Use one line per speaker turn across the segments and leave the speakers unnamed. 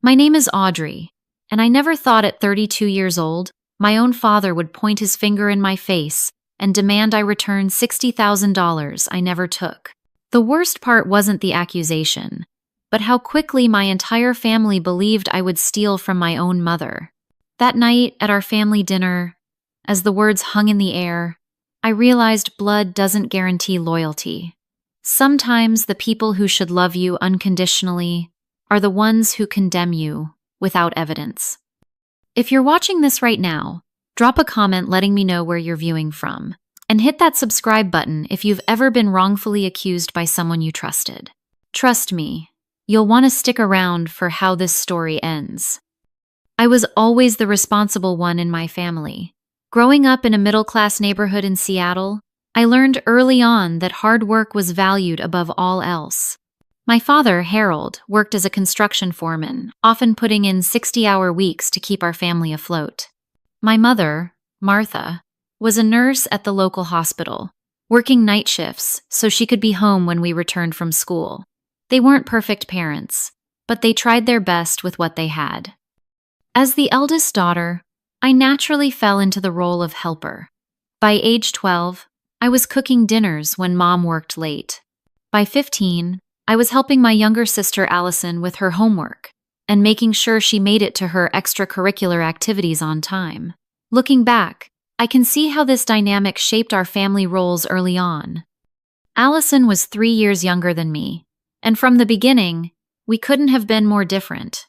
My name is Audrey, and I never thought at 32 years old, my own father would point his finger in my face and demand I return $60,000 I never took. The worst part wasn't the accusation, but how quickly my entire family believed I would steal from my own mother. That night at our family dinner, as the words hung in the air, I realized blood doesn't guarantee loyalty. Sometimes the people who should love you unconditionally are the ones who condemn you without evidence. If you're watching this right now, drop a comment letting me know where you're viewing from, and hit that subscribe button if you've ever been wrongfully accused by someone you trusted. Trust me, you'll want to stick around for how this story ends. I was always the responsible one in my family. Growing up in a middle-class neighborhood in Seattle, I learned early on that hard work was valued above all else. My father, Harold, worked as a construction foreman, often putting in 60-hour weeks to keep our family afloat. My mother, Martha, was a nurse at the local hospital, working night shifts so she could be home when we returned from school. They weren't perfect parents, but they tried their best with what they had. As the eldest daughter, I naturally fell into the role of helper. By age 12, I was cooking dinners when Mom worked late. By 15, I was helping my younger sister Allison with her homework and making sure she made it to her extracurricular activities on time. Looking back, I can see how this dynamic shaped our family roles early on. Allison was 3 years younger than me, and from the beginning, we couldn't have been more different.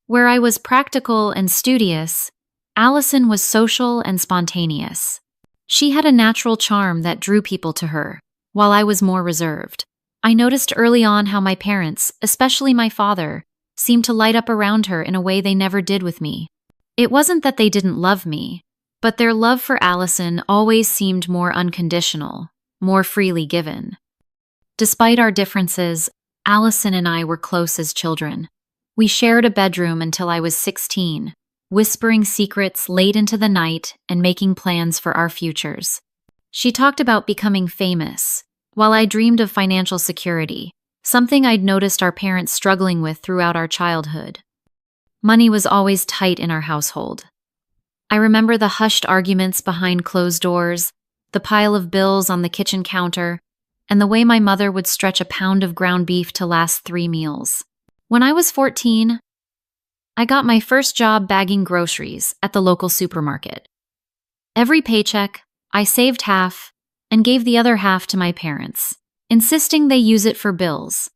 Where I was practical and studious, Allison was social and spontaneous. She had a natural charm that drew people to her, while I was more reserved. I noticed early on how my parents, especially my father, seemed to light up around her in a way they never did with me. It wasn't that they didn't love me, but their love for Allison always seemed more unconditional, more freely given. Despite our differences, Allison and I were close as children. We shared a bedroom until I was 16, whispering secrets late into the night and making plans for our futures. She talked about becoming famous, while I dreamed of financial security, something I'd noticed our parents struggling with throughout our childhood. Money was always tight in our household. I remember the hushed arguments behind closed doors, the pile of bills on the kitchen counter, and the way my mother would stretch a pound of ground beef to last 3 meals. When I was 14, I got my first job bagging groceries at the local supermarket. Every paycheck, I saved half and gave the other half to my parents, insisting they use it for bills.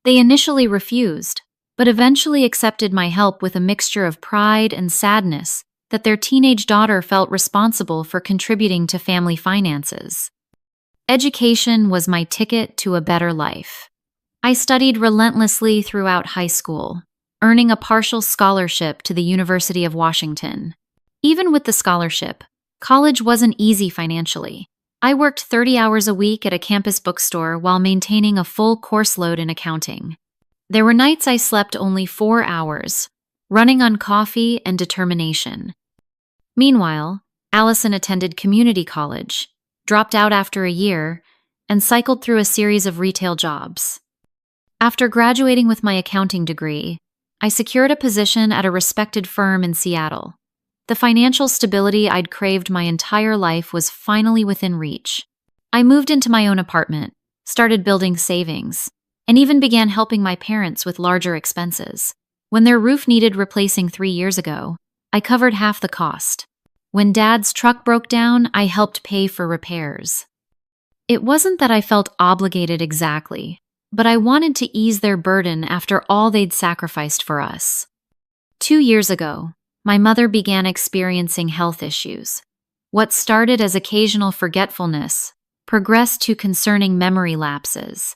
They initially refused, but eventually accepted my help with a mixture of pride and sadness that their teenage daughter felt responsible for contributing to family finances. Education was my ticket to a better life. I studied relentlessly throughout high school, earning a partial scholarship to the University of Washington. Even with the scholarship, college wasn't easy financially. I worked 30 hours a week at a campus bookstore while maintaining a full course load in accounting. There were nights I slept only 4 hours, running on coffee and determination. Meanwhile, Allison attended community college, dropped out after a year, and cycled through a series of retail jobs. After graduating with my accounting degree, I secured a position at a respected firm in Seattle. The financial stability I'd craved my entire life was finally within reach. I moved into my own apartment, started building savings, and even began helping my parents with larger expenses. When their roof needed replacing 3 years ago, I covered half the cost. When Dad's truck broke down, I helped pay for repairs. It wasn't that I felt obligated exactly, but I wanted to ease their burden after all they'd sacrificed for us. 2 years ago, my mother began experiencing health issues. What started as occasional forgetfulness progressed to concerning memory lapses.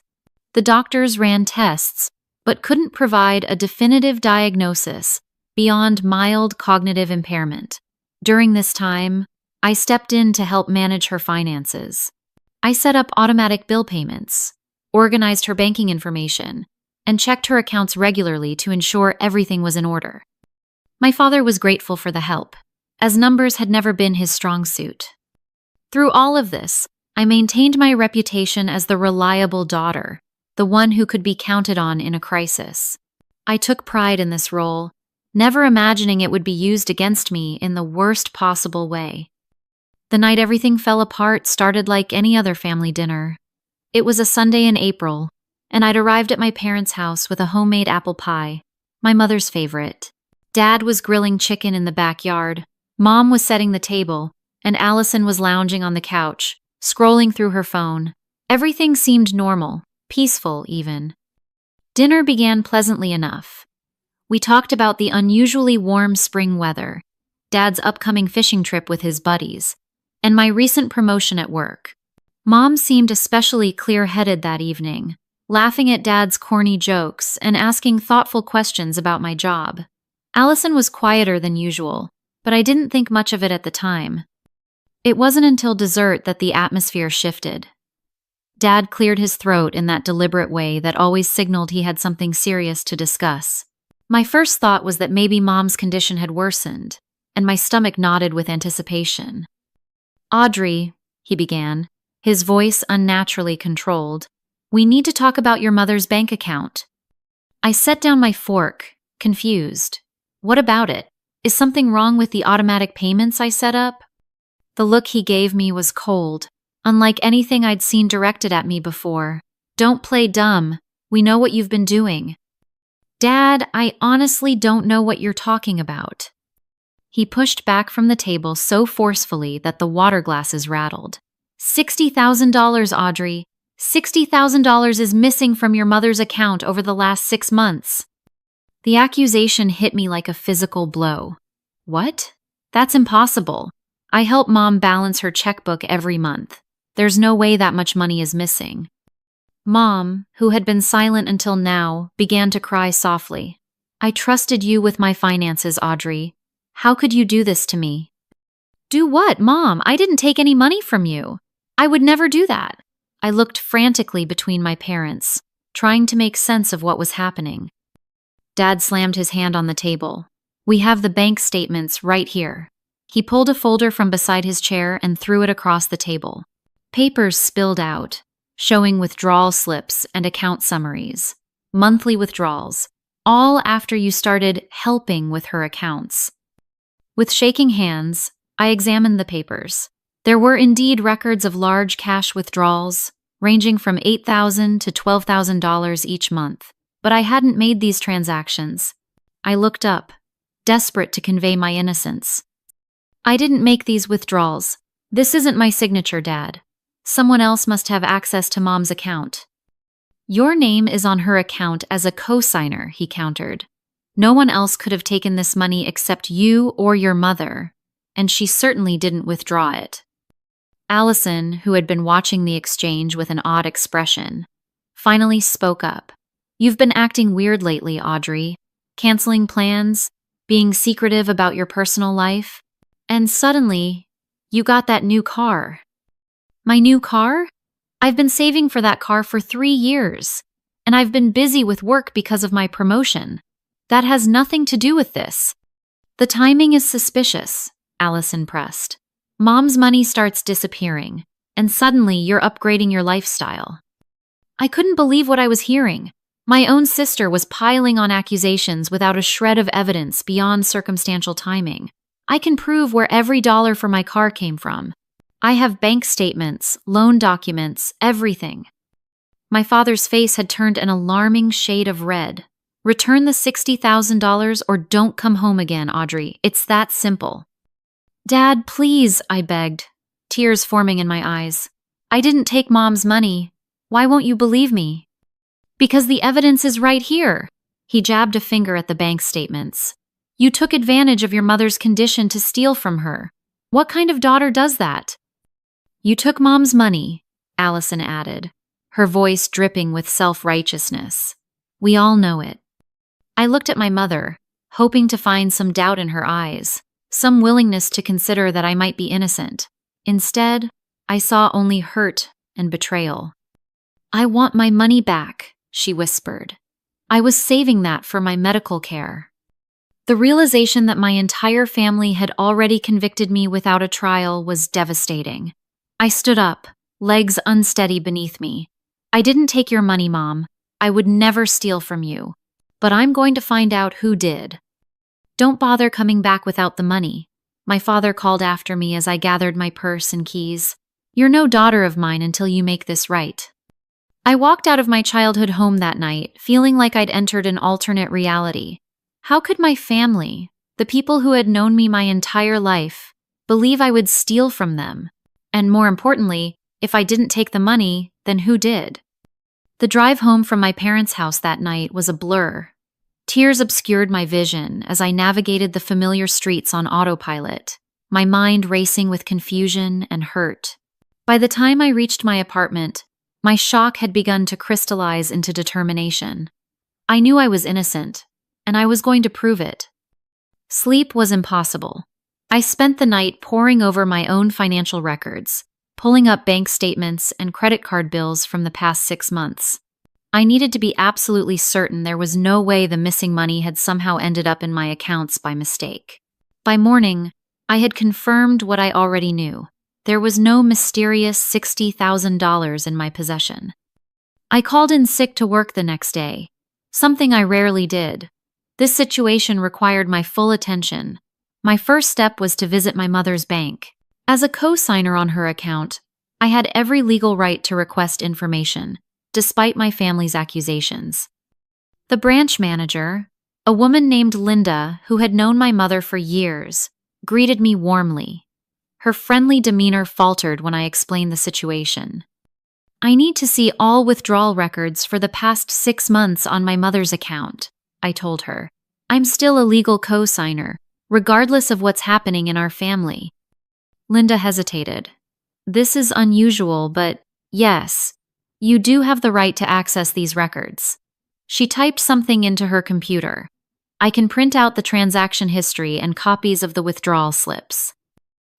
The doctors ran tests, but couldn't provide a definitive diagnosis beyond mild cognitive impairment. During this time, I stepped in to help manage her finances. I set up automatic bill payments, organized her banking information, and checked her accounts regularly to ensure everything was in order. My father was grateful for the help, as numbers had never been his strong suit. Through all of this, I maintained my reputation as the reliable daughter, the one who could be counted on in a crisis. I took pride in this role, never imagining it would be used against me in the worst possible way. The night everything fell apart started like any other family dinner. It was a Sunday in April, and I'd arrived at my parents' house with a homemade apple pie, my mother's favorite. Dad was grilling chicken in the backyard, Mom was setting the table, and Allison was lounging on the couch, scrolling through her phone. Everything seemed normal, peaceful even. Dinner began pleasantly enough. We talked about the unusually warm spring weather, Dad's upcoming fishing trip with his buddies, and my recent promotion at work. Mom seemed especially clear-headed that evening, laughing at Dad's corny jokes and asking thoughtful questions about my job. Allison was quieter than usual, but I didn't think much of it at the time. It wasn't until dessert that the atmosphere shifted. Dad cleared his throat in that deliberate way that always signaled he had something serious to discuss. My first thought was that maybe Mom's condition had worsened, and my stomach nodded with anticipation. "Audrey," he began, his voice unnaturally controlled, "we need to talk about your mother's bank account." I set down my fork, confused. What about it? Is something wrong with the automatic payments I set up? The look he gave me was cold, unlike anything I'd seen directed at me before. "Don't play dumb. We know what you've been doing." "Dad, I honestly don't know what you're talking about." He pushed back from the table so forcefully that the water glasses rattled. $60,000, Audrey. $60,000 is missing from your mother's account over the last 6 months. The accusation hit me like a physical blow. What? That's impossible. I help Mom balance her checkbook every month. There's no way that much money is missing. Mom, who had been silent until now, began to cry softly. "I trusted you with my finances, Audrey. How could you do this to me?" "Do what, Mom? I didn't take any money from you. I would never do that." I looked frantically between my parents, trying to make sense of what was happening. Dad slammed his hand on the table. "We have the bank statements right here." He pulled a folder from beside his chair and threw it across the table. Papers spilled out, showing withdrawal slips and account summaries, monthly withdrawals, all after you started helping with her accounts. With shaking hands, I examined the papers. There were indeed records of large cash withdrawals, ranging from $8,000 to $12,000 each month, but I hadn't made these transactions. I looked up, desperate to convey my innocence. "I didn't make these withdrawals. This isn't my signature, Dad. Someone else must have access to Mom's account." "Your name is on her account as a co-signer," he countered. "No one else could have taken this money except you or your mother, and she certainly didn't withdraw it." Allison, who had been watching the exchange with an odd expression, finally spoke up. "You've been acting weird lately, Audrey. Canceling plans, being secretive about your personal life, and suddenly, you got that new car." "My new car? I've been saving for that car for 3 years, and I've been busy with work because of my promotion. That has nothing to do with this." "The timing is suspicious," Allison pressed. "Mom's money starts disappearing, and suddenly you're upgrading your lifestyle." I couldn't believe what I was hearing. My own sister was piling on accusations without a shred of evidence beyond circumstantial timing. I can prove where every dollar for my car came from. I have bank statements, loan documents, everything. My father's face had turned an alarming shade of red. "Return the $60,000 or don't come home again, Audrey. It's that simple." "Dad, please," I begged, tears forming in my eyes. "I didn't take Mom's money. Why won't you believe me?" "Because the evidence is right here." He jabbed a finger at the bank statements. "You took advantage of your mother's condition to steal from her. What kind of daughter does that?" "You took Mom's money," Allison added, her voice dripping with self-righteousness. "We all know it." I looked at my mother, hoping to find some doubt in her eyes, some willingness to consider that I might be innocent. Instead, I saw only hurt and betrayal. "I want my money back," she whispered. "I was saving that for my medical care." The realization that my entire family had already convicted me without a trial was devastating. I stood up, legs unsteady beneath me. "I didn't take your money, Mom. I would never steal from you." but I'm going to find out who did. Don't bother coming back without the money, my father called after me as I gathered my purse and keys. You're no daughter of mine until you make this right. I walked out of my childhood home that night, feeling like I'd entered an alternate reality. How could my family, the people who had known me my entire life, believe I would steal from them? And more importantly, if I didn't take the money, then who did? The drive home from my parents' house that night was a blur. Tears obscured my vision as I navigated the familiar streets on autopilot, my mind racing with confusion and hurt. By the time I reached my apartment, my shock had begun to crystallize into determination. I knew I was innocent, and I was going to prove it. Sleep was impossible. I spent the night poring over my own financial records, pulling up bank statements and credit card bills from the past 6 months. I needed to be absolutely certain there was no way the missing money had somehow ended up in my accounts by mistake. By morning, I had confirmed what I already knew. There was no mysterious $60,000 in my possession. I called in sick to work the next day, something I rarely did. This situation required my full attention. My first step was to visit my mother's bank. As a co-signer on her account, I had every legal right to request information, despite my family's accusations. The branch manager, a woman named Linda who had known my mother for years, greeted me warmly. Her friendly demeanor faltered when I explained the situation. I need to see all withdrawal records for the past 6 months on my mother's account, I told her. I'm still a legal co-signer, regardless of what's happening in our family. Linda hesitated. This is unusual, but yes, you do have the right to access these records. She typed something into her computer. I can print out the transaction history and copies of the withdrawal slips.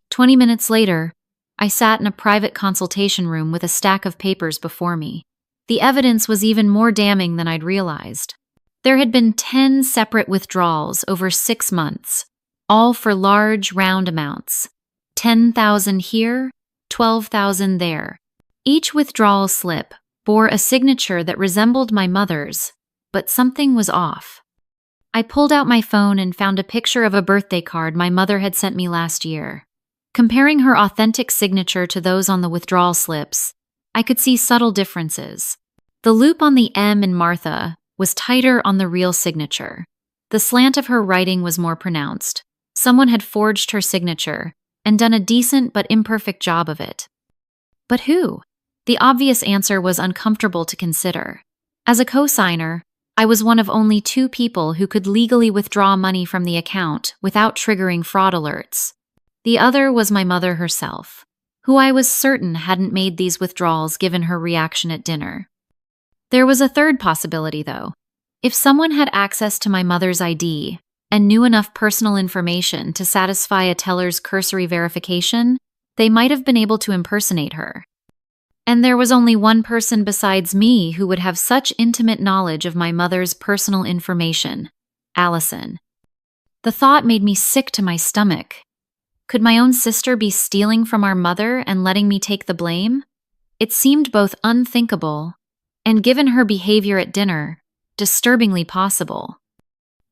20 minutes later, I sat in a private consultation room with a stack of papers before me. The evidence was even more damning than I'd realized. There had been 10 separate withdrawals over 6 months, all for large, round amounts. 10,000 here, 12,000 there. Each withdrawal slip bore a signature that resembled my mother's, but something was off. I pulled out my phone and found a picture of a birthday card my mother had sent me last year. Comparing her authentic signature to those on the withdrawal slips, I could see subtle differences. The loop on the M in Martha was tighter on the real signature. The slant of her writing was more pronounced. Someone had forged her signature and done a decent but imperfect job of it. But who? The obvious answer was uncomfortable to consider. As a co-signer, I was one of only 2 people who could legally withdraw money from the account without triggering fraud alerts. The other was my mother herself, who I was certain hadn't made these withdrawals given her reaction at dinner. There was a third possibility, though. If someone had access to my mother's ID and knew enough personal information to satisfy a teller's cursory verification, they might have been able to impersonate her. And there was only one person besides me who would have such intimate knowledge of my mother's personal information, Allison. The thought made me sick to my stomach. Could my own sister be stealing from our mother and letting me take the blame? It seemed both unthinkable and, given her behavior at dinner, disturbingly possible.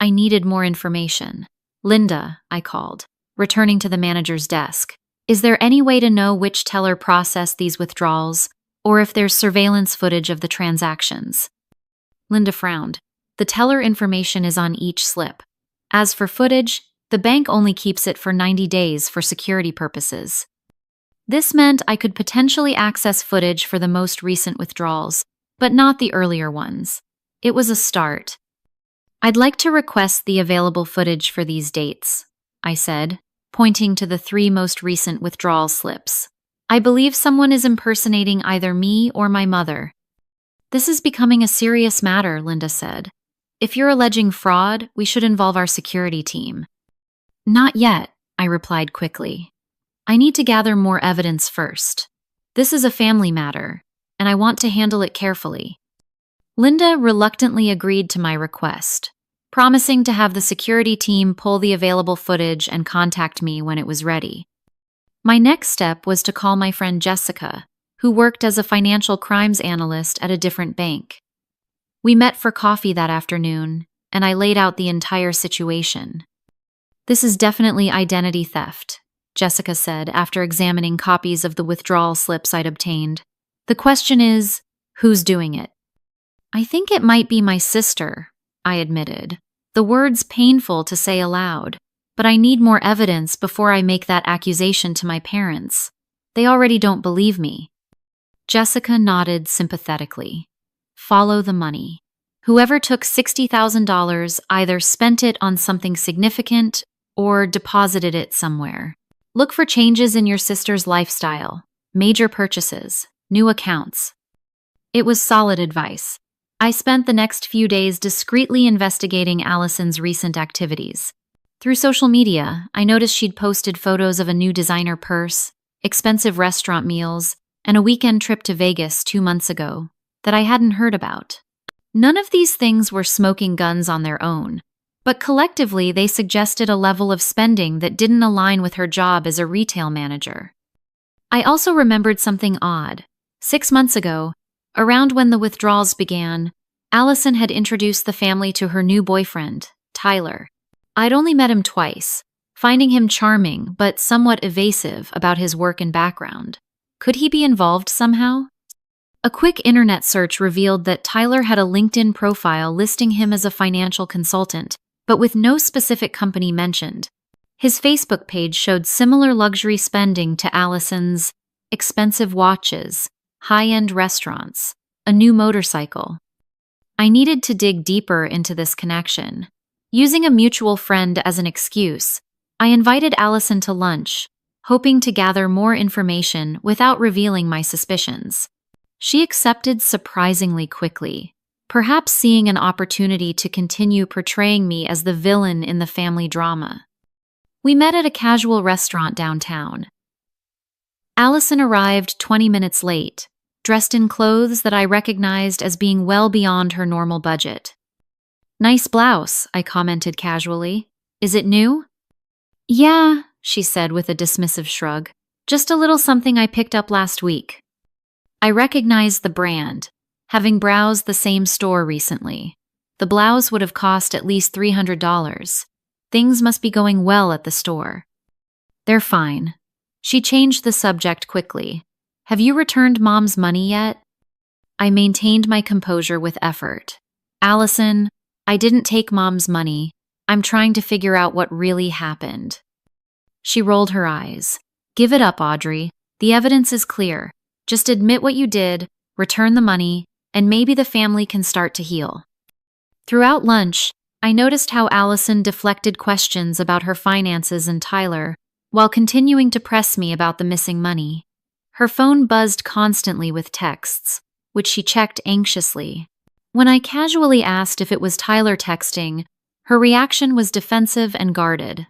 I needed more information. Linda, I called, returning to the manager's desk. Is there any way to know which teller processed these withdrawals, or if there's surveillance footage of the transactions? Linda frowned. The teller information is on each slip. As for footage, the bank only keeps it for 90 days for security purposes. This meant I could potentially access footage for the most recent withdrawals, but not the earlier ones. It was a start. I'd like to request the available footage for these dates, I said, pointing to the 3 most recent withdrawal slips. I believe someone is impersonating either me or my mother. This is becoming a serious matter, Linda said. If you're alleging fraud, we should involve our security team. Not yet, I replied quickly. I need to gather more evidence first. This is a family matter, and I want to handle it carefully. Linda reluctantly agreed to my request, promising to have the security team pull the available footage and contact me when it was ready. My next step was to call my friend Jessica, who worked as a financial crimes analyst at a different bank. We met for coffee that afternoon, and I laid out the entire situation. "This is definitely identity theft," Jessica said after examining copies of the withdrawal slips I'd obtained. "The question is, who's doing it?" "I think it might be my sister," I admitted. The words painful to say aloud, but I need more evidence before I make that accusation to my parents. They already don't believe me. Jessica nodded sympathetically. "Follow the money. Whoever took $60,000 either spent it on something significant or deposited it somewhere. Look for changes in your sister's lifestyle, major purchases, new accounts." It was solid advice. I spent the next few days discreetly investigating Allison's recent activities. Through social media, I noticed she'd posted photos of a new designer purse, expensive restaurant meals, and a weekend trip to Vegas 2 months ago that I hadn't heard about. None of these things were smoking guns on their own, but collectively they suggested a level of spending that didn't align with her job as a retail manager. I also remembered something odd. 6 months ago, around when the withdrawals began, Allison had introduced the family to her new boyfriend, Tyler. I'd only met him twice, finding him charming but somewhat evasive about his work and background. Could he be involved somehow? A quick internet search revealed that Tyler had a LinkedIn profile listing him as a financial consultant, but with no specific company mentioned. His Facebook page showed similar luxury spending to Allison's: expensive watches, high-end restaurants, a new motorcycle. I needed to dig deeper into this connection. Using a mutual friend as an excuse, I invited Allison to lunch, hoping to gather more information without revealing my suspicions. She accepted surprisingly quickly, perhaps seeing an opportunity to continue portraying me as the villain in the family drama. We met at a casual restaurant downtown. Allison arrived 20 minutes late, dressed in clothes that I recognized as being well beyond her normal budget. "Nice blouse," I commented casually. "Is it new?" "Yeah," she said with a dismissive shrug. "Just a little something I picked up last week." I recognized the brand, having browsed the same store recently. The blouse would have cost at least $300. Things must be going well at the store. "They're fine." She changed the subject quickly. "Have you returned Mom's money yet?" I maintained my composure with effort. "Allison, I didn't take Mom's money. I'm trying to figure out what really happened." She rolled her eyes. "Give it up, Audrey. The evidence is clear. Just admit what you did, return the money, and maybe the family can start to heal." Throughout lunch, I noticed how Allison deflected questions about her finances and Tyler, while continuing to press me about the missing money. Her phone buzzed constantly with texts, which she checked anxiously. When I casually asked if it was Tyler texting, her reaction was defensive and guarded.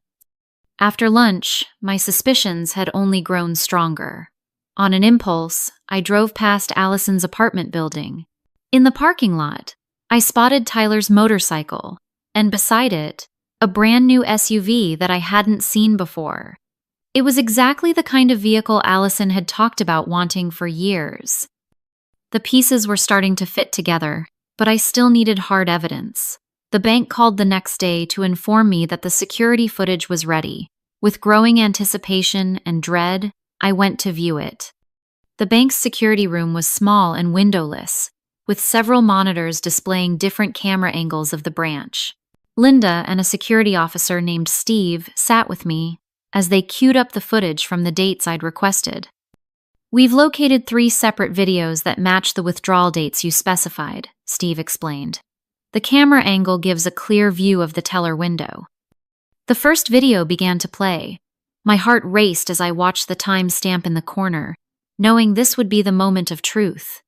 After lunch, my suspicions had only grown stronger. On an impulse, I drove past Allison's apartment building. In the parking lot, I spotted Tyler's motorcycle, and beside it, a brand new SUV that I hadn't seen before. It was exactly the kind of vehicle Allison had talked about wanting for years. The pieces were starting to fit together, but I still needed hard evidence. The bank called the next day to inform me that the security footage was ready. With growing anticipation and dread, I went to view it. The bank's security room was small and windowless, with several monitors displaying different camera angles of the branch. Linda and a security officer named Steve sat with me as they queued up the footage from the dates I'd requested. "We've located 3 separate videos that match the withdrawal dates you specified," Steve explained. "The camera angle gives a clear view of the teller window." The first video began to play. My heart raced as I watched the time stamp in the corner, knowing this would be the moment of truth.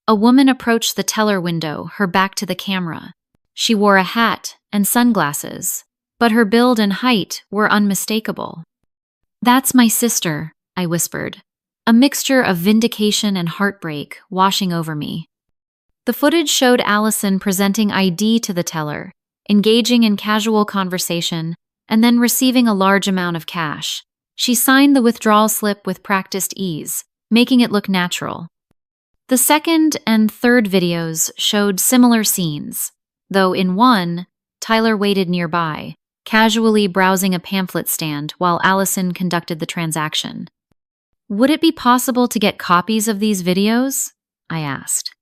A woman approached the teller window, her back to the camera. She wore a hat and sunglasses, but her build and height were unmistakable. "That's my sister," I whispered, a mixture of vindication and heartbreak washing over me. The footage showed Allison presenting ID to the teller, engaging in casual conversation, and then receiving a large amount of cash. She signed the withdrawal slip with practiced ease, making it look natural. The second and third videos showed similar scenes, though in one, Tyler waited nearby, casually browsing a pamphlet stand while Allison conducted the transaction. "Would it be possible to get copies of these videos?" I asked.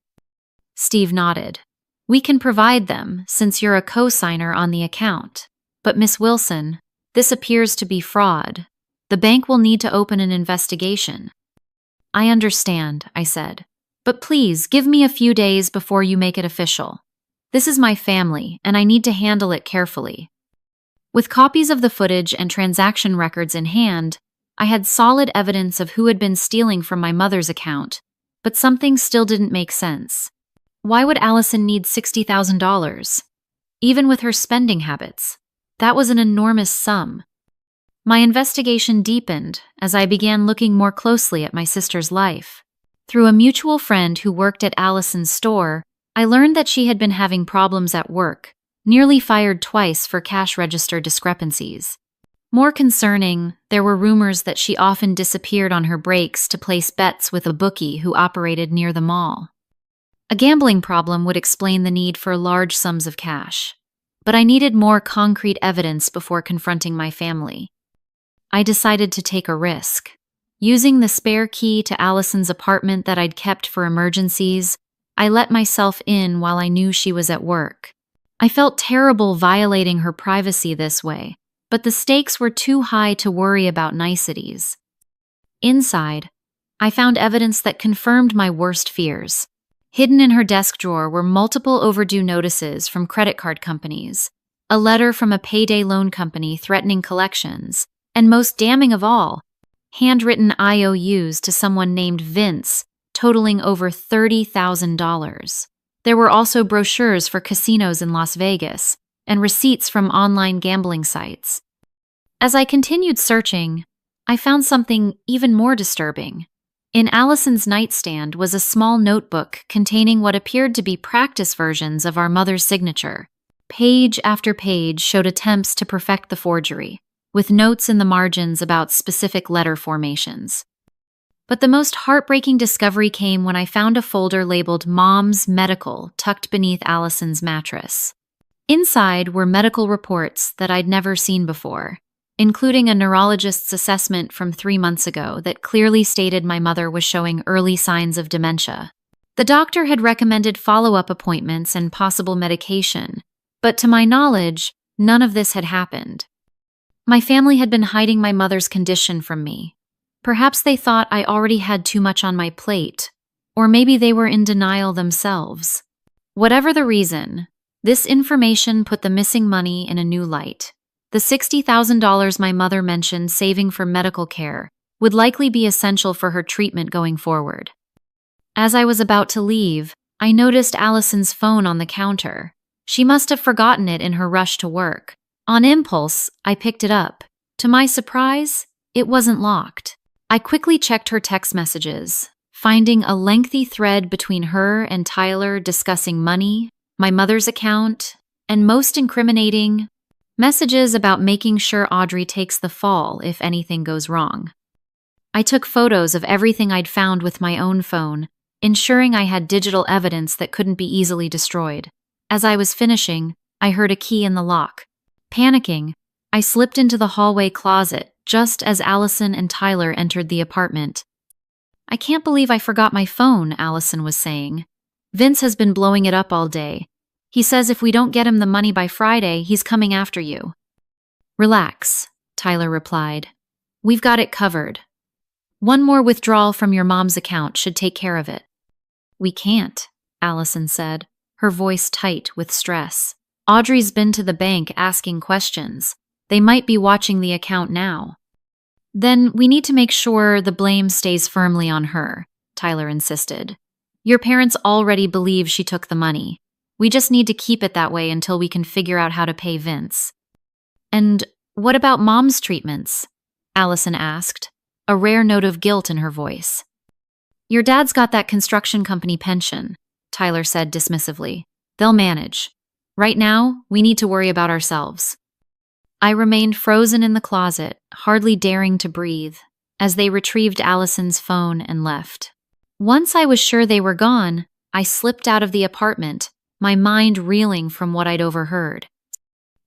Steve nodded. "We can provide them since you're a co-signer on the account. But Miss Wilson, this appears to be fraud. The bank will need to open an investigation." "I understand," I said. "But please give me a few days before you make it official. This is my family, and I need to handle it carefully." With copies of the footage and transaction records in hand, I had solid evidence of who had been stealing from my mother's account, but something still didn't make sense. Why would Allison need $60,000? Even with her spending habits, that was an enormous sum. My investigation deepened as I began looking more closely at my sister's life. Through a mutual friend who worked at Allison's store, I learned that she had been having problems at work, nearly fired twice for cash register discrepancies. More concerning, there were rumors that she often disappeared on her breaks to place bets with a bookie who operated near the mall. A gambling problem would explain the need for large sums of cash, but I needed more concrete evidence before confronting my family. I decided to take a risk. Using the spare key to Allison's apartment that I'd kept for emergencies, I let myself in while I knew she was at work. I felt terrible violating her privacy this way, but the stakes were too high to worry about niceties. Inside, I found evidence that confirmed my worst fears. Hidden in her desk drawer were multiple overdue notices from credit card companies, a letter from a payday loan company threatening collections, and most damning of all, handwritten IOUs to someone named Vince, totaling over $30,000. There were also brochures for casinos in Las Vegas and receipts from online gambling sites. As I continued searching, I found something even more disturbing. In Allison's nightstand was a small notebook containing what appeared to be practice versions of our mother's signature. Page after page showed attempts to perfect the forgery, with notes in the margins about specific letter formations. But the most heartbreaking discovery came when I found a folder labeled Mom's Medical tucked beneath Allison's mattress. Inside were medical reports that I'd never seen before, including a neurologist's assessment from 3 months ago that clearly stated my mother was showing early signs of dementia. The doctor had recommended follow-up appointments and possible medication, but to my knowledge, none of this had happened. My family had been hiding my mother's condition from me. Perhaps they thought I already had too much on my plate, or maybe they were in denial themselves. Whatever the reason, this information put the missing money in a new light. The $60,000 my mother mentioned saving for medical care would likely be essential for her treatment going forward. As I was about to leave, I noticed Allison's phone on the counter. She must have forgotten it in her rush to work. On impulse, I picked it up. To my surprise, it wasn't locked. I quickly checked her text messages, finding a lengthy thread between her and Tyler discussing money, my mother's account, and most incriminating, messages about making sure Audrey takes the fall if anything goes wrong. I took photos of everything I'd found with my own phone, ensuring I had digital evidence that couldn't be easily destroyed. As I was finishing, I heard a key in the lock. Panicking, I slipped into the hallway closet just as Allison and Tyler entered the apartment. "I can't believe I forgot my phone," Allison was saying. "Vince has been blowing it up all day. He says if we don't get him the money by Friday, he's coming after you." "Relax," Tyler replied. "We've got it covered. One more withdrawal from your mom's account should take care of it." "We can't," Allison said, her voice tight with stress. "Audrey's been to the bank asking questions. They might be watching the account now." "Then we need to make sure the blame stays firmly on her," Tyler insisted. "Your parents already believe she took the money. We just need to keep it that way until we can figure out how to pay Vince." "And what about Mom's treatments?" Allison asked, a rare note of guilt in her voice. "Your dad's got that construction company pension," Tyler said dismissively. "They'll manage. Right now, we need to worry about ourselves." I remained frozen in the closet, hardly daring to breathe, as they retrieved Allison's phone and left. Once I was sure they were gone, I slipped out of the apartment, my mind reeling from what I'd overheard.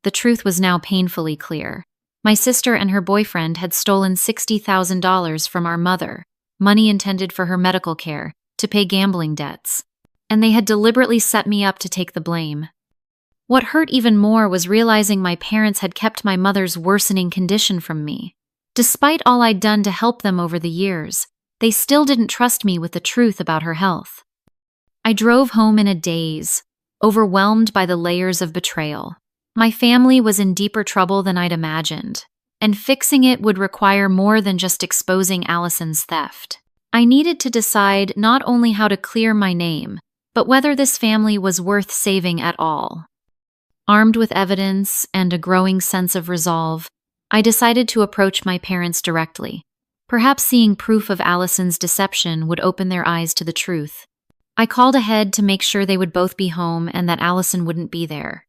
The truth was now painfully clear. My sister and her boyfriend had stolen $60,000 from our mother, money intended for her medical care, to pay gambling debts. And they had deliberately set me up to take the blame. What hurt even more was realizing my parents had kept my mother's worsening condition from me. Despite all I'd done to help them over the years, they still didn't trust me with the truth about her health. I drove home in a daze, overwhelmed by the layers of betrayal. My family was in deeper trouble than I'd imagined, and fixing it would require more than just exposing Allison's theft. I needed to decide not only how to clear my name, but whether this family was worth saving at all. Armed with evidence and a growing sense of resolve, I decided to approach my parents directly. Perhaps seeing proof of Allison's deception would open their eyes to the truth. I called ahead to make sure they would both be home and that Allison wouldn't be there.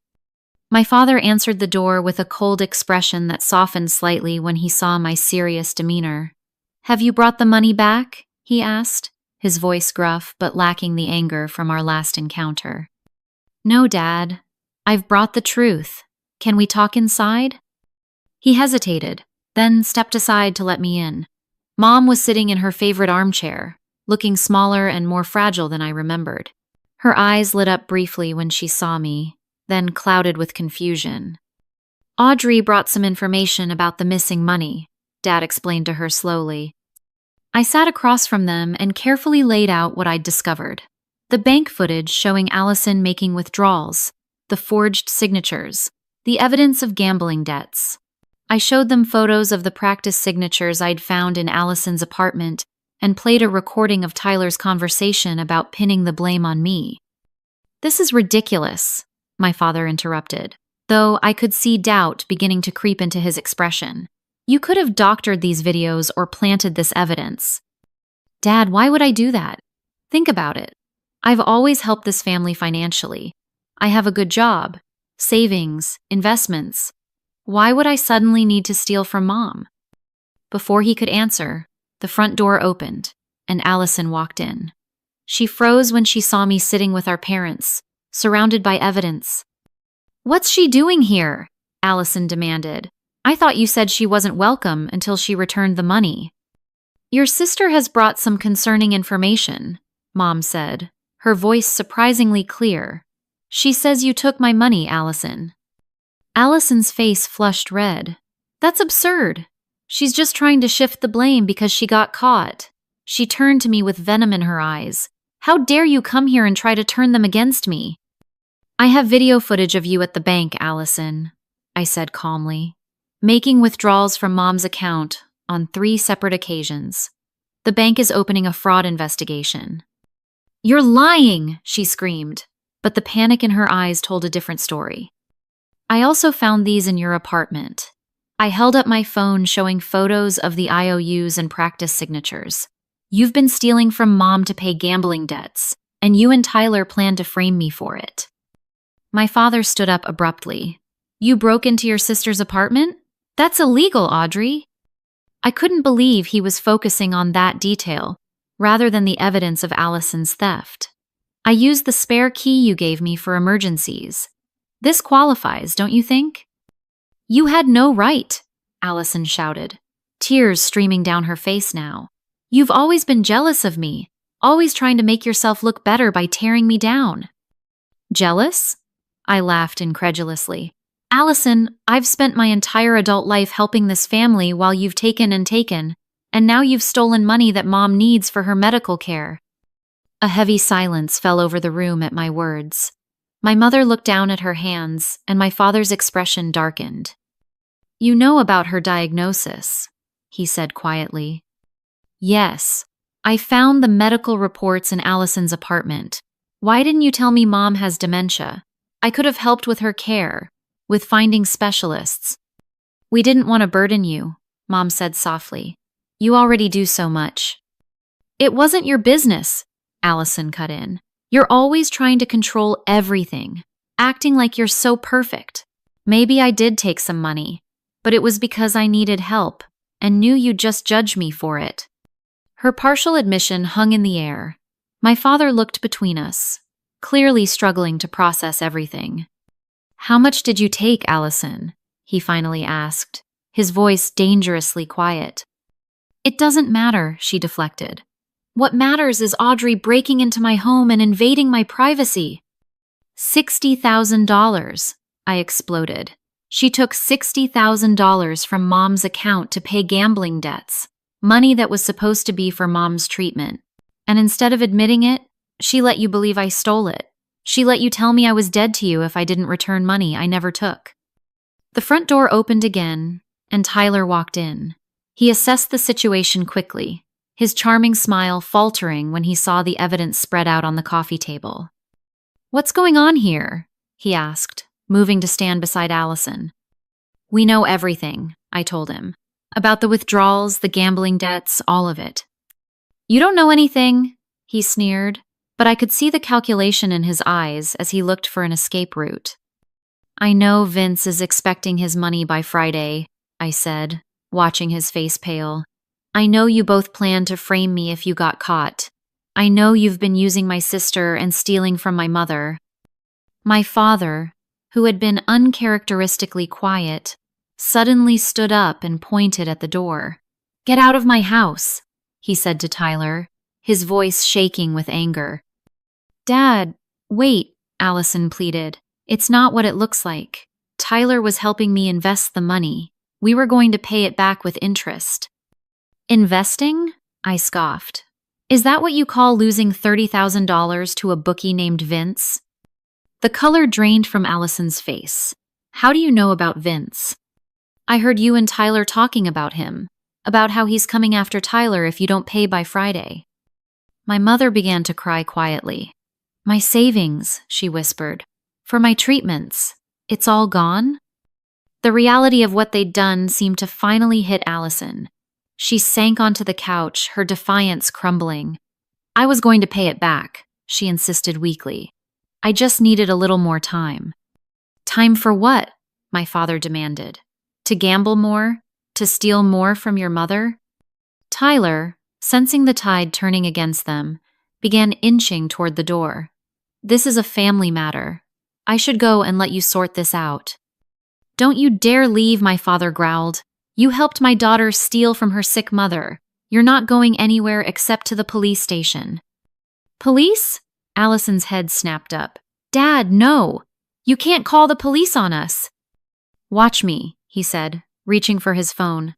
My father answered the door with a cold expression that softened slightly when he saw my serious demeanor. "Have you brought the money back?" he asked, his voice gruff but lacking the anger from our last encounter. "No, Dad. I've brought the truth. Can we talk inside?" He hesitated, then stepped aside to let me in. Mom was sitting in her favorite armchair, looking smaller and more fragile than I remembered. Her eyes lit up briefly when she saw me, then clouded with confusion. "Audrey brought some information about the missing money," Dad explained to her slowly. I sat across from them and carefully laid out what I'd discovered. The bank footage showing Allison making withdrawals, the forged signatures, the evidence of gambling debts. I showed them photos of the practice signatures I'd found in Allison's apartment and played a recording of Tyler's conversation about pinning the blame on me. "This is ridiculous," my father interrupted, though I could see doubt beginning to creep into his expression. "You could have doctored these videos or planted this evidence." "Dad, why would I do that? Think about it. I've always helped this family financially. I have a good job, savings, investments. Why would I suddenly need to steal from Mom?" Before he could answer, the front door opened, and Allison walked in. She froze when she saw me sitting with our parents, surrounded by evidence. "What's she doing here?" Allison demanded. "I thought you said she wasn't welcome until she returned the money." "Your sister has brought some concerning information," Mom said, her voice surprisingly clear. "She says you took my money, Allison." Allison's face flushed red. "That's absurd. She's just trying to shift the blame because she got caught." She turned to me with venom in her eyes. "How dare you come here and try to turn them against me?" "I have video footage of you at the bank, Allison," I said calmly, "making withdrawals from Mom's account on 3 separate occasions. The bank is opening a fraud investigation." "You're lying!" she screamed, but the panic in her eyes told a different story. "I also found these in your apartment." I held up my phone showing photos of the IOUs and practice signatures. "You've been stealing from Mom to pay gambling debts, and you and Tyler plan to frame me for it." My father stood up abruptly. "You broke into your sister's apartment? That's illegal, Audrey." I couldn't believe he was focusing on that detail, rather than the evidence of Allison's theft. "I used the spare key you gave me for emergencies. This qualifies, don't you think?" "You had no right," Allison shouted, tears streaming down her face now. "You've always been jealous of me, always trying to make yourself look better by tearing me down." "Jealous?" I laughed incredulously. "Allison, I've spent my entire adult life helping this family while you've taken, and now you've stolen money that Mom needs for her medical care." A heavy silence fell over the room at my words. My mother looked down at her hands, and my father's expression darkened. "You know about her diagnosis," he said quietly. "Yes. I found the medical reports in Allison's apartment. Why didn't you tell me Mom has dementia? I could have helped with her care, with finding specialists." "We didn't want to burden you," Mom said softly. "You already do so much." "It wasn't your business," Allison cut in. "You're always trying to control everything, acting like you're so perfect. Maybe I did take some money, but it was because I needed help and knew you'd just judge me for it." Her partial admission hung in the air. My father looked between us, clearly struggling to process everything. How much did you take, Allison? He finally asked, his voice dangerously quiet. It doesn't matter, she deflected. What matters is Audrey breaking into my home and invading my privacy. $60,000, I exploded. She took $60,000 from Mom's account to pay gambling debts, money that was supposed to be for Mom's treatment. And instead of admitting it, she let you believe I stole it. She let you tell me I was dead to you if I didn't return money I never took. The front door opened again, and Tyler walked in. He assessed the situation quickly, his charming smile faltering when he saw the evidence spread out on the coffee table. What's going on here? He asked, moving to stand beside Allison. We know everything, I told him. About the withdrawals, the gambling debts, all of it. You don't know anything, he sneered, but I could see the calculation in his eyes as he looked for an escape route. I know Vince is expecting his money by Friday, I said, watching his face pale. I know you both planned to frame me if you got caught. I know you've been using my sister and stealing from my mother. My father, who had been uncharacteristically quiet, suddenly stood up and pointed at the door. Get out of my house, he said to Tyler, his voice shaking with anger. Dad, wait, Allison pleaded. It's not what it looks like. Tyler was helping me invest the money. We were going to pay it back with interest. Investing? I scoffed. Is that what you call losing $30,000 to a bookie named Vince? The color drained from Allison's face. How do you know about Vince? I heard you and Tyler talking about him, about how he's coming after Tyler if you don't pay by Friday. My mother began to cry quietly. My savings, she whispered. For my treatments. It's all gone? The reality of what they'd done seemed to finally hit Allison. She sank onto the couch, her defiance crumbling. I was going to pay it back, she insisted weakly. I just needed a little more time. Time for what? My father demanded. To gamble more? To steal more from your mother? Tyler, sensing the tide turning against them, began inching toward the door. This is a family matter. I should go and let you sort this out. Don't you dare leave, my father growled. You helped my daughter steal from her sick mother. You're not going anywhere except to the police station. Police? Allison's head snapped up. Dad, no! You can't call the police on us. Watch me, he said, reaching for his phone.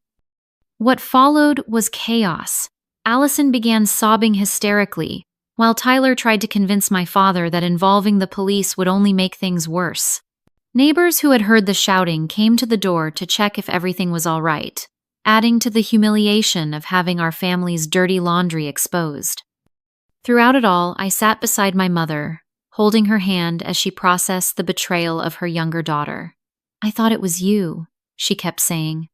What followed was chaos. Allison began sobbing hysterically, while Tyler tried to convince my father that involving the police would only make things worse. Neighbors who had heard the shouting came to the door to check if everything was all right, adding to the humiliation of having our family's dirty laundry exposed. Throughout it all, I sat beside my mother, holding her hand as she processed the betrayal of her younger daughter. I thought it was you, she kept saying.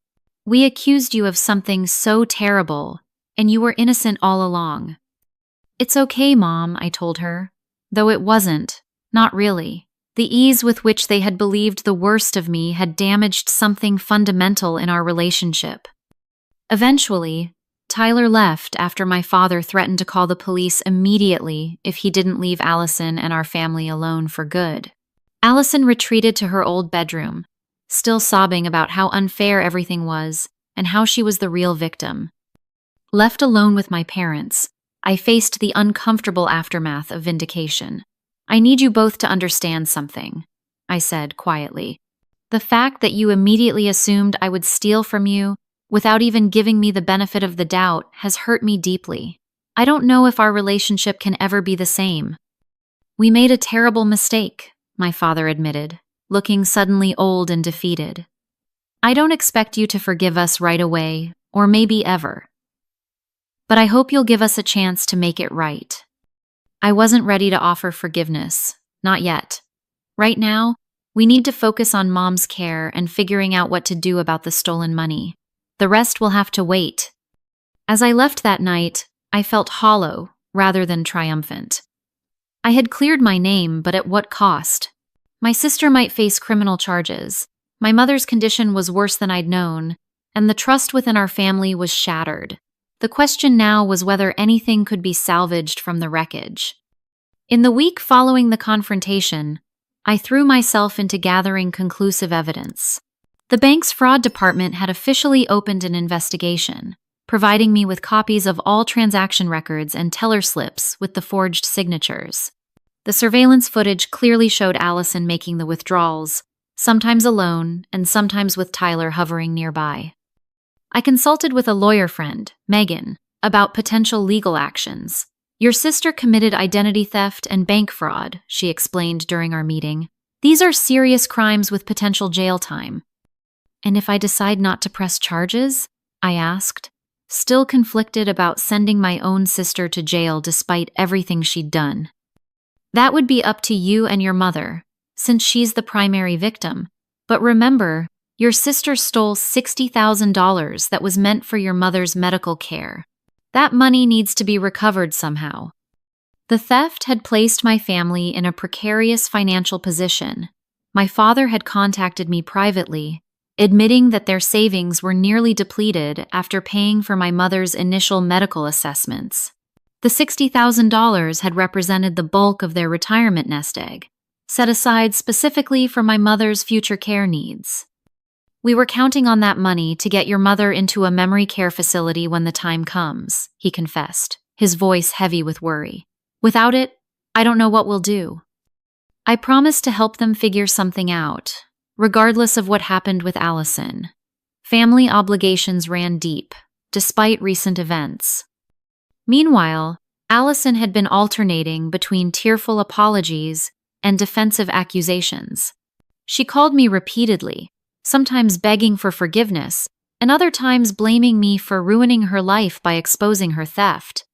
We accused you of something so terrible, and you were innocent all along. It's okay, Mom, I told her, though it wasn't, not really. The ease with which they had believed the worst of me had damaged something fundamental in our relationship. Eventually, Tyler left after my father threatened to call the police immediately if he didn't leave Allison and our family alone for good. Allison retreated to her old bedroom, still sobbing about how unfair everything was and how she was the real victim. Left alone with my parents, I faced the uncomfortable aftermath of vindication. I need you both to understand something, I said quietly. The fact that you immediately assumed I would steal from you without even giving me the benefit of the doubt has hurt me deeply. I don't know if our relationship can ever be the same. We made a terrible mistake, my father admitted, looking suddenly old and defeated. I don't expect you to forgive us right away, or maybe ever. But I hope you'll give us a chance to make it right. I wasn't ready to offer forgiveness, not yet. Right now, we need to focus on Mom's care and figuring out what to do about the stolen money. The rest will have to wait. As I left that night, I felt hollow rather than triumphant. I had cleared my name, but at what cost? My sister might face criminal charges. My mother's condition was worse than I'd known, and the trust within our family was shattered. The question now was whether anything could be salvaged from the wreckage. In the week following the confrontation, I threw myself into gathering conclusive evidence. The bank's fraud department had officially opened an investigation, providing me with copies of all transaction records and teller slips with the forged signatures. The surveillance footage clearly showed Allison making the withdrawals, sometimes alone and sometimes with Tyler hovering nearby. I consulted with a lawyer friend, Megan, about potential legal actions. Your sister committed identity theft and bank fraud, she explained during our meeting. These are serious crimes with potential jail time. And if I decide not to press charges? I asked, still conflicted about sending my own sister to jail despite everything she'd done. That would be up to you and your mother, since she's the primary victim. But remember, your sister stole $60,000 that was meant for your mother's medical care. That money needs to be recovered somehow. The theft had placed my family in a precarious financial position. My father had contacted me privately, admitting that their savings were nearly depleted after paying for my mother's initial medical assessments. The $60,000 had represented the bulk of their retirement nest egg, set aside specifically for my mother's future care needs. We were counting on that money to get your mother into a memory care facility when the time comes, he confessed, his voice heavy with worry. Without it, I don't know what we'll do. I promised to help them figure something out, regardless of what happened with Allison. Family obligations ran deep, despite recent events. Meanwhile, Allison had been alternating between tearful apologies and defensive accusations. She called me repeatedly, sometimes begging for forgiveness, and other times blaming me for ruining her life by exposing her theft.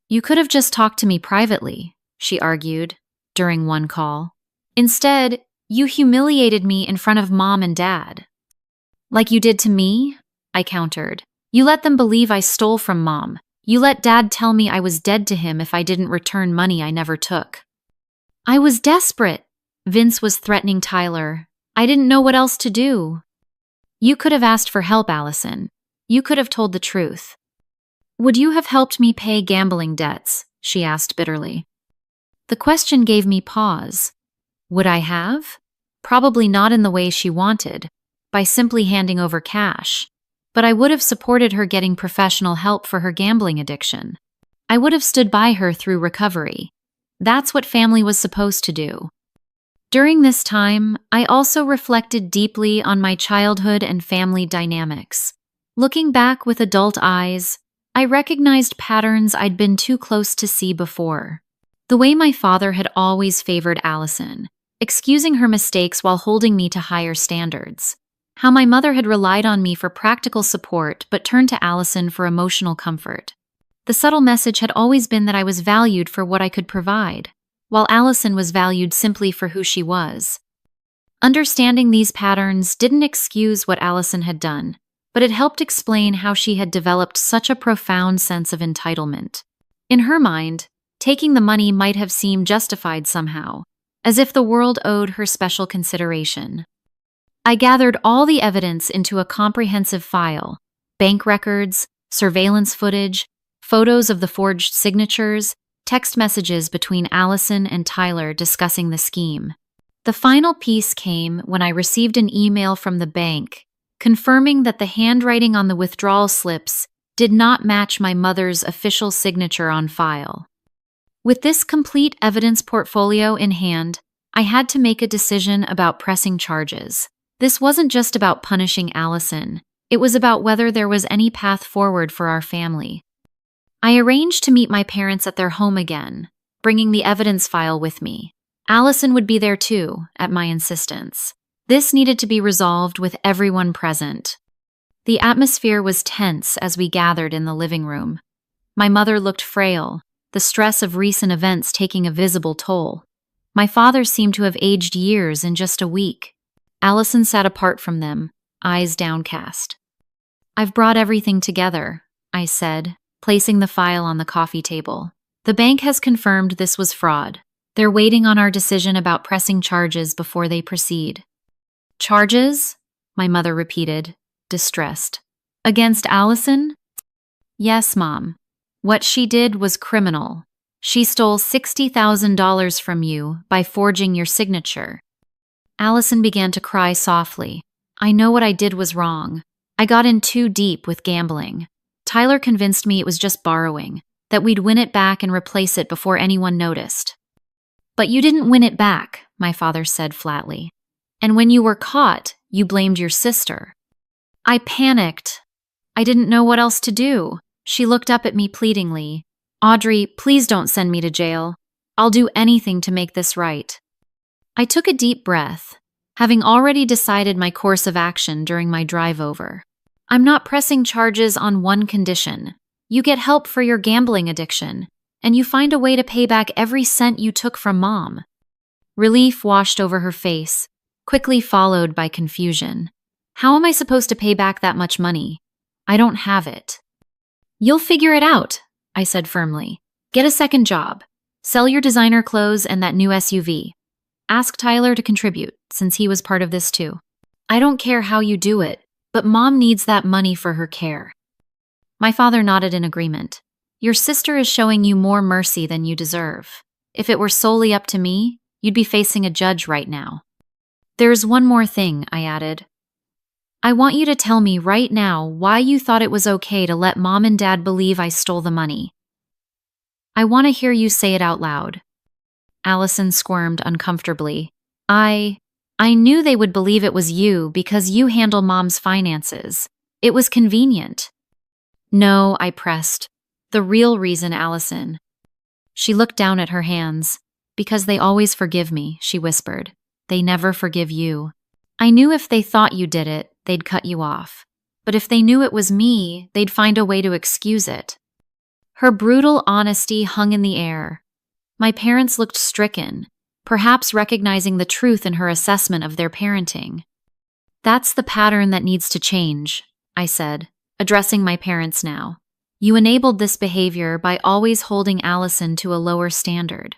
You could have just talked to me privately, she argued, during one call. Instead, you humiliated me in front of Mom and Dad. Like you did to me? I countered. You let them believe I stole from Mom. You let Dad tell me I was dead to him if I didn't return money I never took. I was desperate. Vince was threatening Tyler. I didn't know what else to do. You could have asked for help, Allison. You could have told the truth. Would you have helped me pay gambling debts? She asked bitterly. The question gave me pause. Would I have? Probably not in the way she wanted, by simply handing over cash. But I would have supported her getting professional help for her gambling addiction. I would have stood by her through recovery. That's what family was supposed to do. During this time, I also reflected deeply on my childhood and family dynamics. Looking back with adult eyes, I recognized patterns I'd been too close to see before. The way my father had always favored Allison, excusing her mistakes while holding me to higher standards. How my mother had relied on me for practical support but turned to Allison for emotional comfort. The subtle message had always been that I was valued for what I could provide, while Allison was valued simply for who she was. Understanding these patterns didn't excuse what Allison had done, but it helped explain how she had developed such a profound sense of entitlement. In her mind, taking the money might have seemed justified somehow, as if the world owed her special consideration. I gathered all the evidence into a comprehensive file: bank records, surveillance footage, photos of the forged signatures, text messages between Allison and Tyler discussing the scheme. The final piece came when I received an email from the bank confirming that the handwriting on the withdrawal slips did not match my mother's official signature on file. With this complete evidence portfolio in hand, I had to make a decision about pressing charges. This wasn't just about punishing Allison. It was about whether there was any path forward for our family. I arranged to meet my parents at their home again, bringing the evidence file with me. Allison would be there too, at my insistence. This needed to be resolved with everyone present. The atmosphere was tense as we gathered in the living room. My mother looked frail, the stress of recent events taking a visible toll. My father seemed to have aged years in just a week. Allison sat apart from them, eyes downcast. I've brought everything together, I said, placing the file on the coffee table. The bank has confirmed this was fraud. They're waiting on our decision about pressing charges before they proceed. Charges? My mother repeated, distressed. Against Allison? Yes, Mom. What she did was criminal. She stole $60,000 from you by forging your signature. Allison began to cry softly. I know what I did was wrong. I got in too deep with gambling. Tyler convinced me it was just borrowing, that we'd win it back and replace it before anyone noticed. But you didn't win it back, my father said flatly. And when you were caught, you blamed your sister. I panicked. I didn't know what else to do. She looked up at me pleadingly. Audrey, please don't send me to jail. I'll do anything to make this right. I took a deep breath, having already decided my course of action during my drive over. I'm not pressing charges on one condition. You get help for your gambling addiction, and you find a way to pay back every cent you took from Mom. Relief washed over her face, quickly followed by confusion. How am I supposed to pay back that much money? I don't have it. You'll figure it out, I said firmly. Get a second job. Sell your designer clothes and that new SUV. Ask Tyler to contribute, since he was part of this too. I don't care how you do it, but Mom needs that money for her care. My father nodded in agreement. Your sister is showing you more mercy than you deserve. If it were solely up to me, you'd be facing a judge right now. There's one more thing, I added. I want you to tell me right now why you thought it was okay to let Mom and Dad believe I stole the money. I want to hear you say it out loud. Allison squirmed uncomfortably. I knew they would believe it was you because you handle Mom's finances. It was convenient. No, I pressed. The real reason, Allison. She looked down at her hands. Because they always forgive me, she whispered. They never forgive you. I knew if they thought you did it, they'd cut you off. But if they knew it was me, they'd find a way to excuse it. Her brutal honesty hung in the air. My parents looked stricken, perhaps recognizing the truth in her assessment of their parenting. That's the pattern that needs to change, I said, addressing my parents now. You enabled this behavior by always holding Allison to a lower standard.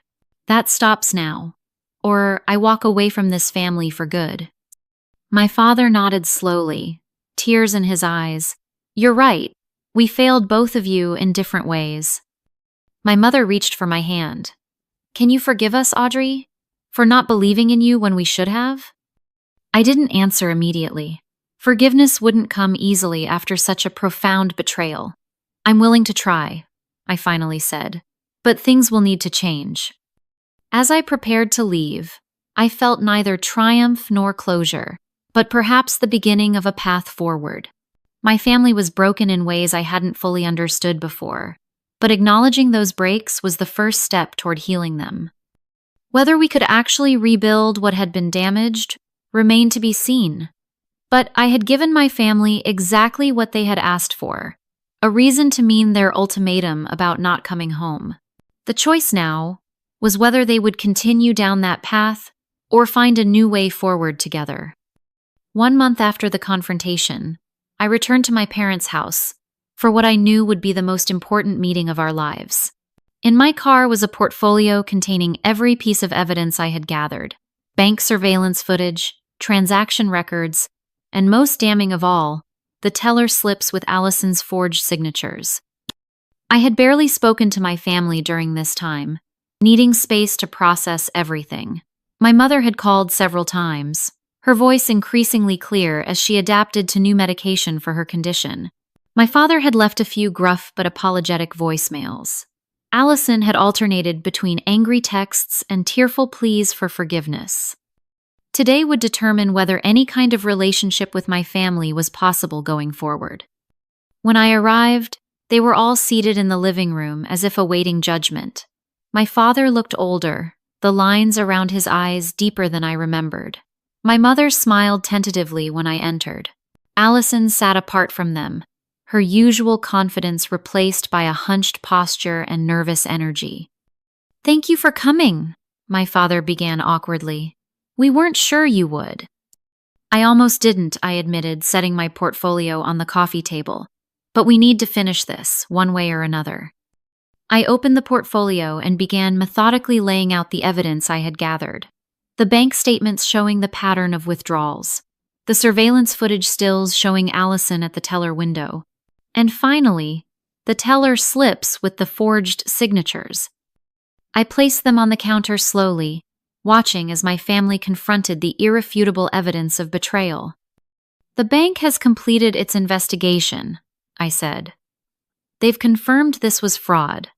That stops now, or I walk away from this family for good. My father nodded slowly, tears in his eyes. You're right. We failed both of you in different ways. My mother reached for my hand. Can you forgive us, Audrey? For not believing in you when we should have? I didn't answer immediately. Forgiveness wouldn't come easily after such a profound betrayal. I'm willing to try, I finally said, but things will need to change. As I prepared to leave, I felt neither triumph nor closure, but perhaps the beginning of a path forward. My family was broken in ways I hadn't fully understood before, but acknowledging those breaks was the first step toward healing them. Whether we could actually rebuild what had been damaged remained to be seen. But I had given my family exactly what they had asked for, a reason to mean their ultimatum about not coming home. The choice now was whether they would continue down that path or find a new way forward together. 1 month after the confrontation, I returned to my parents' house for what I knew would be the most important meeting of our lives. In my car was a portfolio containing every piece of evidence I had gathered: bank surveillance footage, transaction records, and most damning of all, the teller slips with Allison's forged signatures. I had barely spoken to my family during this time, needing space to process everything. My mother had called several times, her voice increasingly clear as she adapted to new medication for her condition. My father had left a few gruff but apologetic voicemails. Allison had alternated between angry texts and tearful pleas for forgiveness. Today would determine whether any kind of relationship with my family was possible going forward. When I arrived, they were all seated in the living room as if awaiting judgment. My father looked older, the lines around his eyes deeper than I remembered. My mother smiled tentatively when I entered. Allison sat apart from them, her usual confidence replaced by a hunched posture and nervous energy. "Thank you for coming," my father began awkwardly. "We weren't sure you would." "I almost didn't," I admitted, setting my portfolio on the coffee table. "But we need to finish this, one way or another." I opened the portfolio and began methodically laying out the evidence I had gathered. The bank statements showing the pattern of withdrawals, the surveillance footage stills showing Allison at the teller window, and finally, the teller slips with the forged signatures. I placed them on the counter slowly, watching as my family confronted the irrefutable evidence of betrayal. "The bank has completed its investigation," I said. "They've confirmed this was fraud.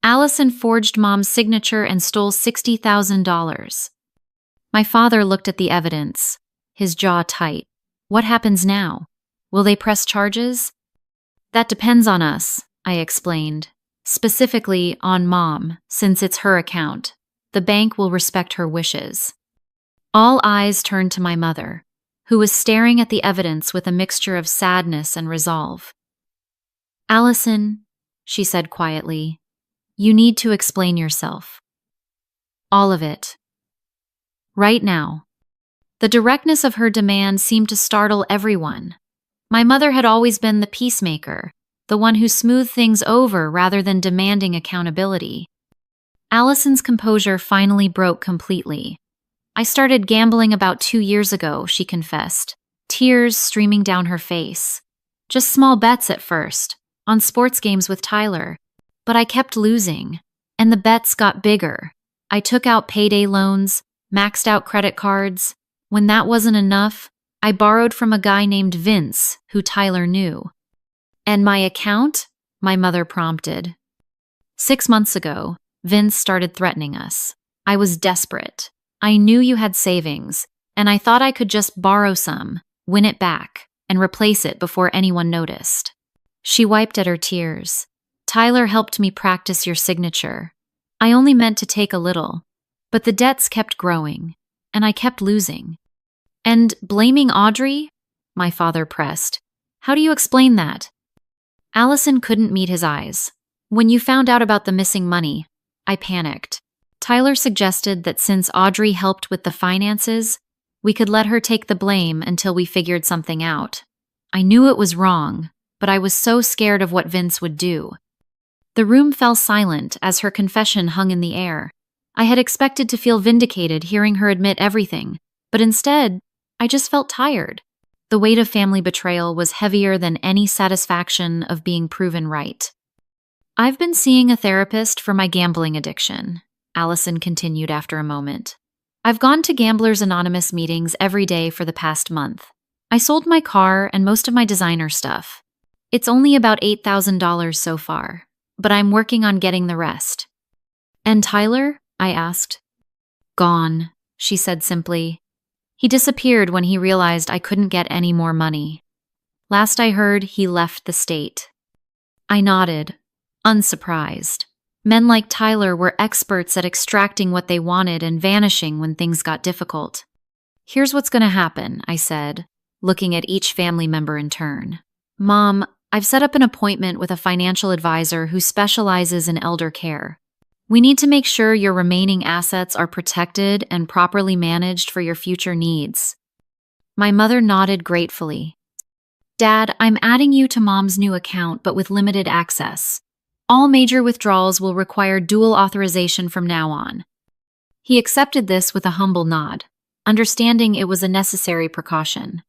Allison forged Mom's signature and stole $60,000. My father looked at the evidence, his jaw tight. "What happens now? Will they press charges?" "That depends on us," I explained. "Specifically on Mom, since it's her account. The bank will respect her wishes." All eyes turned to my mother, who was staring at the evidence with a mixture of sadness and resolve. "Allison," she said quietly, "you need to explain yourself. All of it. Right now." The directness of her demand seemed to startle everyone. My mother had always been the peacemaker, the one who smoothed things over rather than demanding accountability. Allison's composure finally broke completely. "I started gambling about 2 years ago," she confessed, tears streaming down her face. "Just small bets at first, on sports games with Tyler. But I kept losing, and the bets got bigger. I took out payday loans, maxed out credit cards. When that wasn't enough, I borrowed from a guy named Vince, who Tyler knew." "And my account?" my mother prompted. "6 months ago, Vince started threatening us. I was desperate. I knew you had savings, and I thought I could just borrow some, win it back, and replace it before anyone noticed." She wiped at her tears. "Tyler helped me practice your signature. I only meant to take a little, but the debts kept growing, and I kept losing." "And blaming Audrey?" my father pressed. "How do you explain that?" Allison couldn't meet his eyes. "When you found out about the missing money, I panicked. Tyler suggested that since Audrey helped with the finances, we could let her take the blame until we figured something out. I knew it was wrong, but I was so scared of what Vince would do." The room fell silent as her confession hung in the air. I had expected to feel vindicated hearing her admit everything, but instead, I just felt tired. The weight of family betrayal was heavier than any satisfaction of being proven right. "I've been seeing a therapist for my gambling addiction," Allison continued after a moment. "I've gone to Gamblers Anonymous meetings every day for the past month. I sold my car and most of my designer stuff. It's only about $8,000 so far, but I'm working on getting the rest." "And Tyler?" I asked. "Gone," she said simply. "He disappeared when he realized I couldn't get any more money. Last I heard, he left the state." I nodded, unsurprised. Men like Tyler were experts at extracting what they wanted and vanishing when things got difficult. "Here's what's going to happen," I said, looking at each family member in turn. "Mom, I've set up an appointment with a financial advisor who specializes in elder care. We need to make sure your remaining assets are protected and properly managed for your future needs." My mother nodded gratefully. "Dad, I'm adding you to Mom's new account, but with limited access. All major withdrawals will require dual authorization from now on." He accepted this with a humble nod, understanding it was a necessary precaution.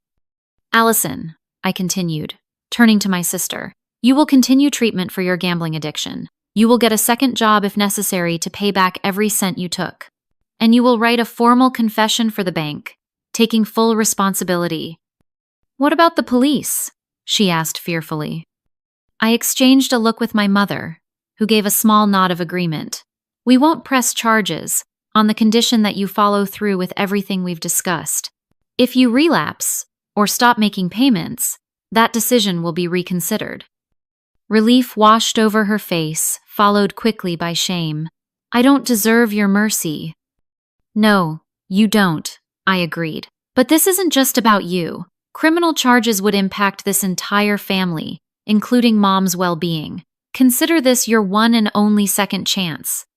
"Allison," I continued, turning to my sister, "you will continue treatment for your gambling addiction. You will get a second job if necessary to pay back every cent you took. And you will write a formal confession for the bank, taking full responsibility." "What about the police?" she asked fearfully. I exchanged a look with my mother, who gave a small nod of agreement. "We won't press charges, on the condition that you follow through with everything we've discussed. If you relapse, or stop making payments, that decision will be reconsidered." Relief washed over her face, followed quickly by shame. "I don't deserve your mercy." "No, you don't," I agreed. "But this isn't just about you. Criminal charges would impact this entire family, including Mom's well-being. Consider this your one and only second chance."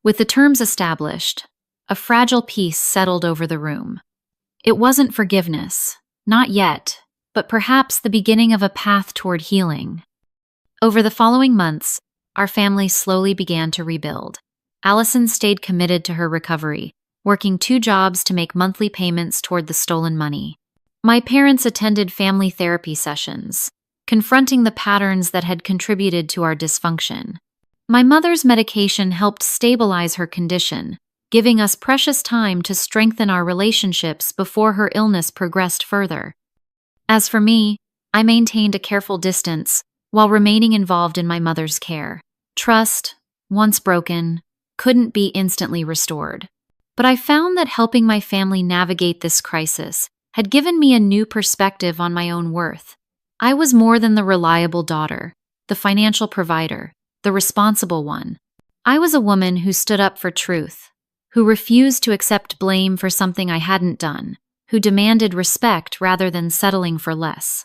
With the terms established, a fragile peace settled over the room. It wasn't forgiveness, not yet, but perhaps the beginning of a path toward healing. Over the following months, our family slowly began to rebuild. Allison stayed committed to her recovery, working 2 jobs to make monthly payments toward the stolen money. My parents attended family therapy sessions, confronting the patterns that had contributed to our dysfunction. My mother's medication helped stabilize her condition, giving us precious time to strengthen our relationships before her illness progressed further. As for me, I maintained a careful distance while remaining involved in my mother's care. Trust, once broken, couldn't be instantly restored. But I found that helping my family navigate this crisis had given me a new perspective on my own worth. I was more than the reliable daughter, the financial provider, the responsible one. I was a woman who stood up for truth, who refused to accept blame for something I hadn't done, who demanded respect rather than settling for less.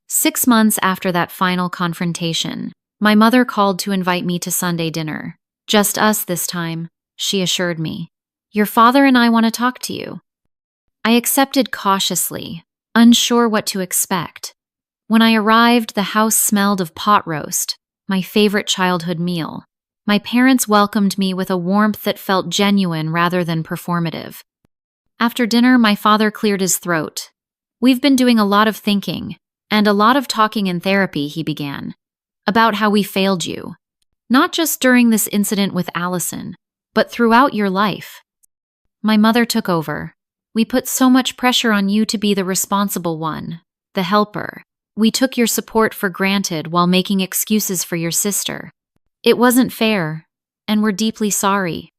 6 months after that final confrontation, my mother called to invite me to Sunday dinner. "Just us this time," she assured me. "Your father and I want to talk to you." I accepted cautiously, unsure what to expect. When I arrived, the house smelled of pot roast, my favorite childhood meal. My parents welcomed me with a warmth that felt genuine rather than performative. After dinner, my father cleared his throat. "We've been doing a lot of thinking, and a lot of talking in therapy," he began, "about how we failed you. Not just during this incident with Allison, but throughout your life." My mother took over. "We put so much pressure on you to be the responsible one, the helper. We took your support for granted while making excuses for your sister. It wasn't fair, and we're deeply sorry."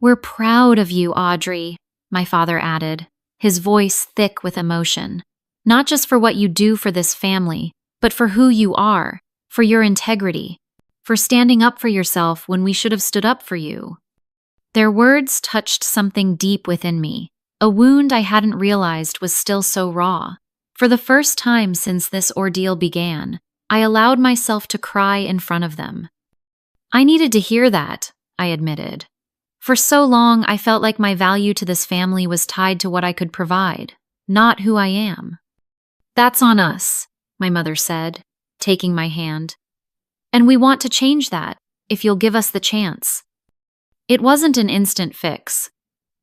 "We're proud of you, Audrey," my father added, his voice thick with emotion. "Not just for what you do for this family, but for who you are, for your integrity, for standing up for yourself when we should have stood up for you." Their words touched something deep within me, a wound I hadn't realized was still so raw. For the first time since this ordeal began, I allowed myself to cry in front of them. "I needed to hear that," I admitted. "For so long, I felt like my value to this family was tied to what I could provide, not who I am." "That's on us," my mother said, taking my hand. "And we want to change that, if you'll give us the chance." It wasn't an instant fix.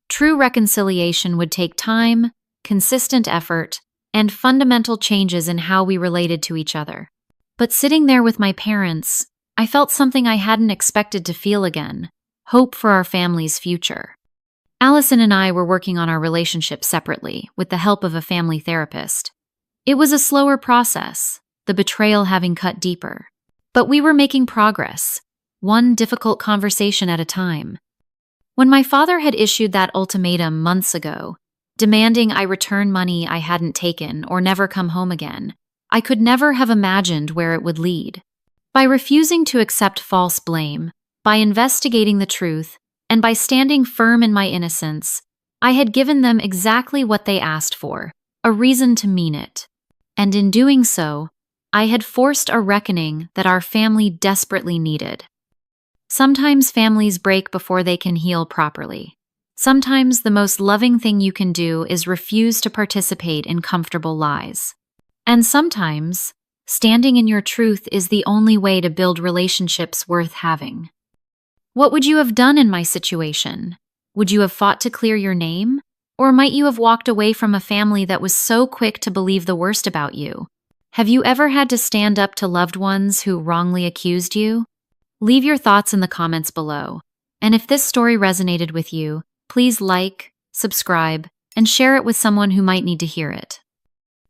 True reconciliation would take time, consistent effort, and fundamental changes in how we related to each other. But sitting there with my parents, I felt something I hadn't expected to feel again: hope for our family's future. Allison and I were working on our relationship separately, with the help of a family therapist. It was a slower process, the betrayal having cut deeper. But we were making progress, one difficult conversation at a time. When my father had issued that ultimatum months ago, demanding I return money I hadn't taken or never come home again, I could never have imagined where it would lead. By refusing to accept false blame, by investigating the truth, and by standing firm in my innocence, I had given them exactly what they asked for, a reason to mean it. And in doing so, I had forced a reckoning that our family desperately needed. Sometimes families break before they can heal properly. Sometimes the most loving thing you can do is refuse to participate in comfortable lies. And sometimes, standing in your truth is the only way to build relationships worth having. What would you have done in my situation? Would you have fought to clear your name? Or might you have walked away from a family that was so quick to believe the worst about you? Have you ever had to stand up to loved ones who wrongly accused you? Leave your thoughts in the comments below. And if this story resonated with you, please like, subscribe, and share it with someone who might need to hear it.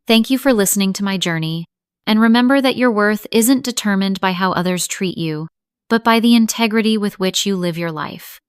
Thank you for listening to my journey, and remember that your worth isn't determined by how others treat you, but by the integrity with which you live your life.